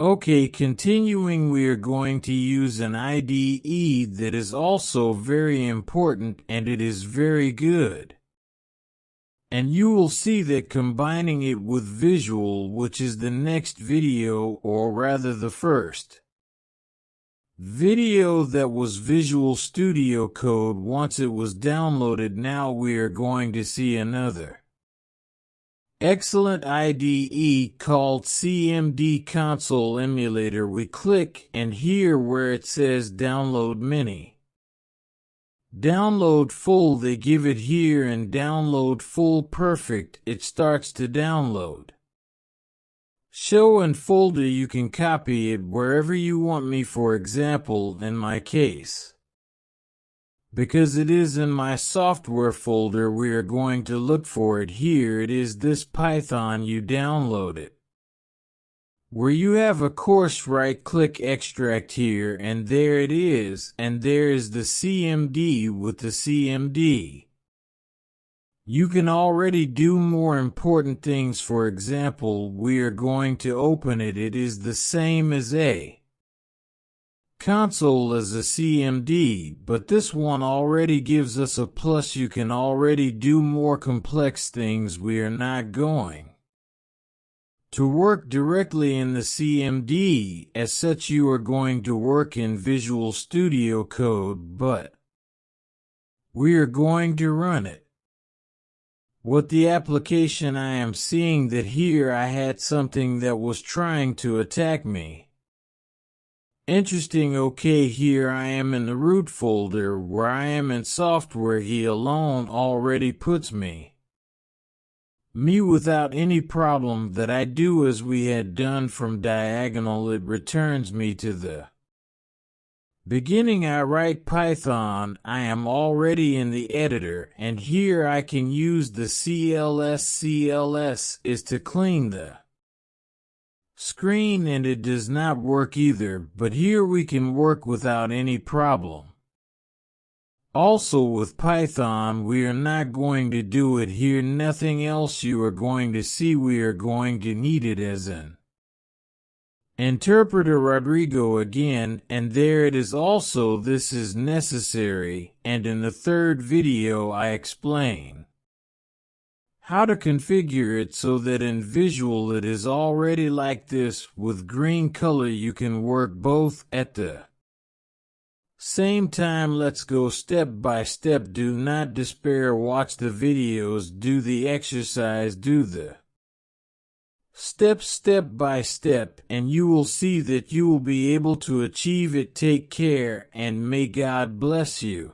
Okay, continuing, we are going to use an IDE that is also very important, and it is very good. And you will see that combining it with visual, which is the next video, or rather the first video that was Visual Studio Code once it was downloaded. Now we are going to see another excellent IDE called CMD Console Emulator. We click, and here where it says Download Mini, Download Full, they give it here, and Download Full Perfect, it starts to download. Show and folder, you can copy it wherever you want me, for example, in my case. Because it is in my software folder, we are going to look for it here. It is this Python, you download it. Where you have a course, right-click Extract here, and there it is, and there is the CMD with the CMD. You can already do more important things. For example, we are going to open it. It is the same as a console as a CMD, but this one already gives us a plus. You can already do more complex things. We are not going to work directly in the CMD as such. You are going to work in Visual Studio Code, but we are going to run it. What the application, I am seeing that here I had something that was trying to attack me. Interesting. Okay, here I am in the root folder where I am in software. He alone already puts me without any problem that I do as we had done from diagonal. It returns me to the beginning. I write Python. I am already in the editor, and here I can use the CLS. CLS is to clean the screen, and it does not work either, but here we can work without any problem. Also with Python, we are not going to do it here, nothing else. You are going to see we are going to need it as an interpreter. Rodrigo again, and there it is also. This is necessary, and in the third video I explain how to configure it so that in Visual it is already like this with green color. You can work both at the same time. Let's go step by step. Do not despair. Watch the videos, do the exercise, do the steps step by step, and you will see that you will be able to achieve it. Take care, and may God bless you.